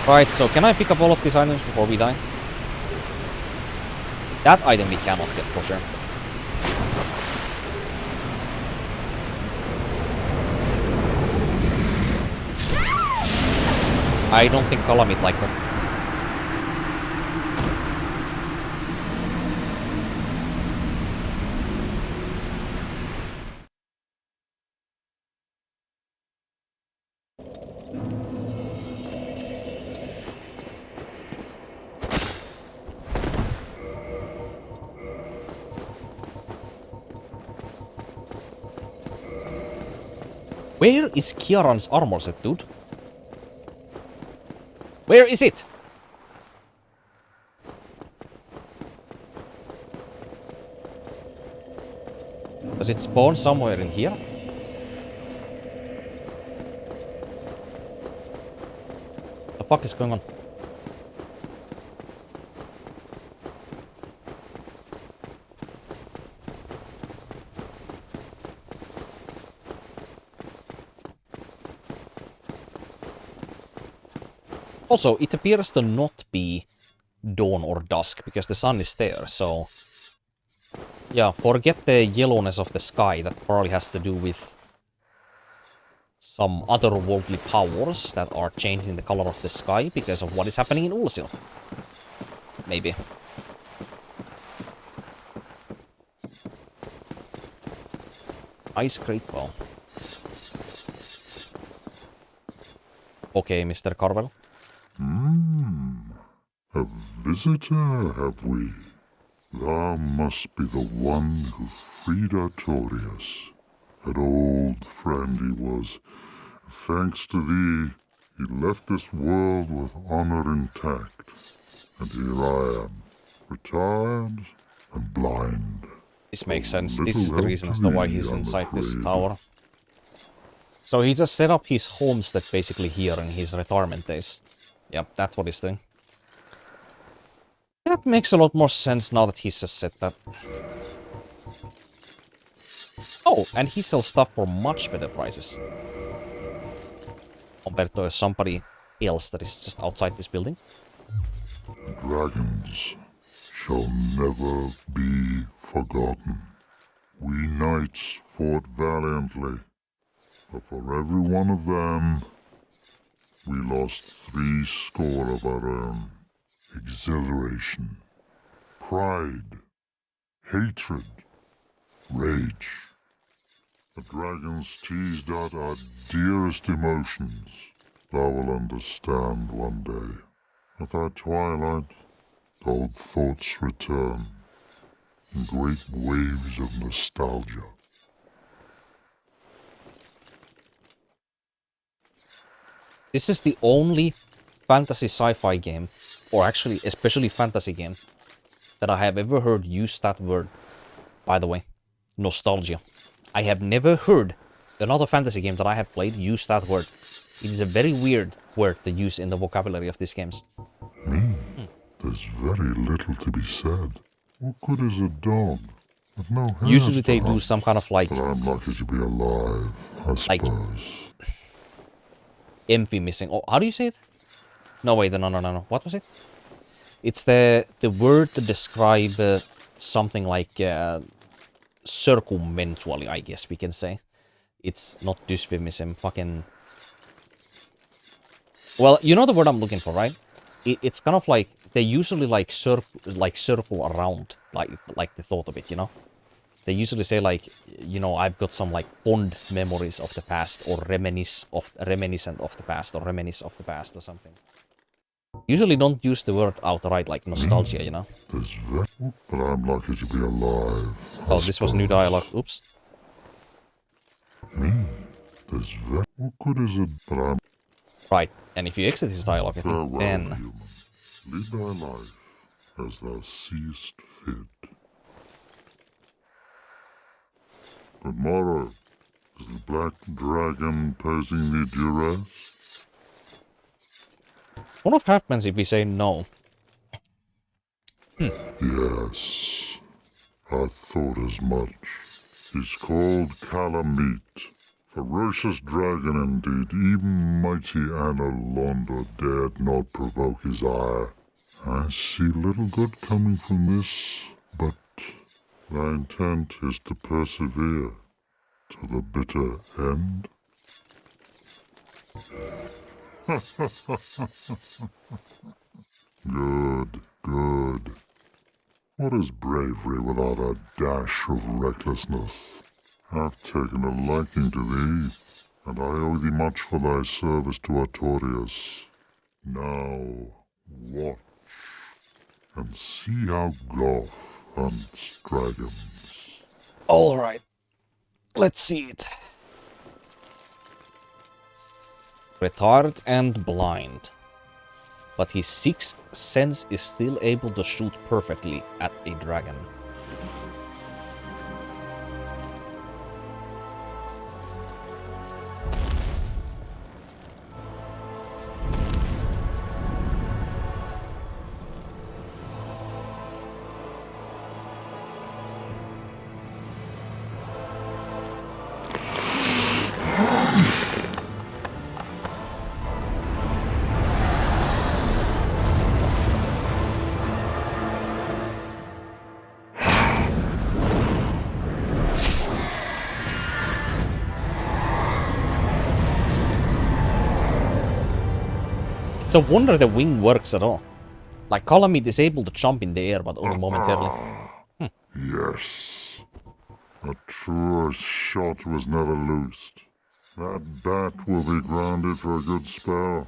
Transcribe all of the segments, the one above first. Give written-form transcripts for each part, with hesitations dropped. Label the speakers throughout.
Speaker 1: Right, so can I pick up all of these items before we die? That item we cannot get for sure. I don't think Calamite like that. Where is Kiaran's armor set, dude? Where is it? Does it spawn somewhere in here? The fuck is going on? Also, it appears to not be dawn or dusk, because the sun is there, so... Yeah, forget the yellowness of the sky, that probably has to do with some otherworldly powers that are changing the color of the sky because of what is happening in Ulsil. Maybe. Ice great bow. Okay, Mr. Carvel.
Speaker 2: A visitor, have we? Thou must be the one who freed Artorias. An old friend he was. Thanks to thee, he left this world with honor intact. And here I am, retired and blind.
Speaker 1: This makes sense. This is the reason as to why he's inside this tower. So he just set up his homestead basically here in his retirement days. Yep, that's what he's doing. That makes a lot more sense now that he's just said that. Oh, and he sells stuff for much better prices. Compared to somebody else that is just outside this building.
Speaker 2: Dragons shall never be forgotten. We knights fought valiantly, but for every one of them, we lost 70 of our own. Exhilaration, pride, hatred, rage. The dragons teased out our dearest emotions. Thou will understand one day. At thy twilight, old thoughts return in great waves of nostalgia.
Speaker 1: This is the only fantasy sci-fi game, or actually especially fantasy game, that I have ever heard use that word. By the way, nostalgia. I have never heard another fantasy game that I have played use that word. It is a very weird word to use in the vocabulary of these games.
Speaker 2: There's very little to be said. What good is a dog with no hands?
Speaker 1: Usually they do some kind of like...
Speaker 2: But I'm lucky to be alive, I suppose.
Speaker 1: Emphy missing. Oh, how do you say it? No, wait, no. What was it? It's the word to describe something like circumventually, I guess we can say. It's not dysphemism, fucking... Well, you know the word I'm looking for, right? It's kind of like, they usually like circle around, like the thought of it, you know? They usually say like, you know, I've got some like fond memories of the past, or reminiscent of the past, or reminisce of the past, or something. Usually don't use the word outright like nostalgia, you know?
Speaker 2: But I'm lucky to be alive.
Speaker 1: Oh, this was new dialogue. Oops.
Speaker 2: What good is it? But I'm...
Speaker 1: Right, and if you exit his dialogue, I think
Speaker 2: Farewell,
Speaker 1: then...
Speaker 2: human. Lead thy life as thou seest fit. But Moro, is the black dragon posing thee duress?
Speaker 1: What happens if we say no?
Speaker 2: Yes, I thought as much. He's called Calamite, Ferocious dragon indeed, even mighty Analondo dared not provoke his ire. I see little good coming from this, but thy intent is to persevere to the bitter end. Good, good. What is bravery without a dash of recklessness? I've taken a liking to thee, and I owe thee much for thy service to Artorias. Now, watch, and see how Gough hunts dragons.
Speaker 1: Alright. Let's see it. Retarded and blind. But his sixth sense is still able to shoot perfectly at a dragon. It's a wonder the wing works at all. Like, Calamite is able to jump in the air, but only momentarily.
Speaker 2: Yes. A truer shot was never loosed. That bat will be grounded for a good spell.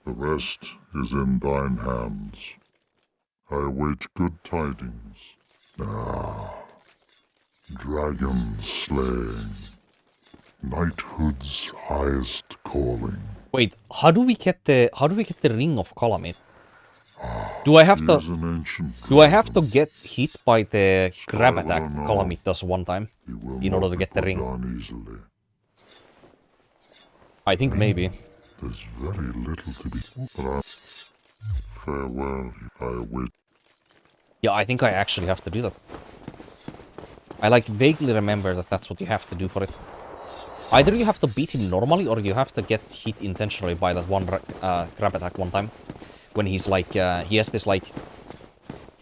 Speaker 2: The rest is in thine hands. I await good tidings. Dragon slaying. Knighthood's highest calling.
Speaker 1: Wait, how do we get the ring of Calamite? Do I have to get hit by the grab attack Calamite does one time in order to get the ring?
Speaker 2: Easily.
Speaker 1: I think maybe.
Speaker 2: There's very little to be. But farewell. I await.
Speaker 1: Yeah, I think I actually have to do that. I like vaguely remember that that's what you have to do for it. Either you have to beat him normally, or you have to get hit intentionally by that one grab attack one time. When he's like, he has this like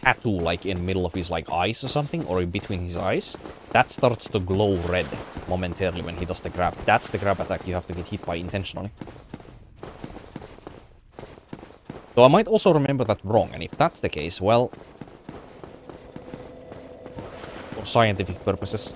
Speaker 1: tattoo like in the middle of his like eyes or something, or in between his eyes. That starts to glow red momentarily when he does the grab. That's the grab attack you have to get hit by intentionally. So I might also remember that wrong, and if that's the case, well, for scientific purposes,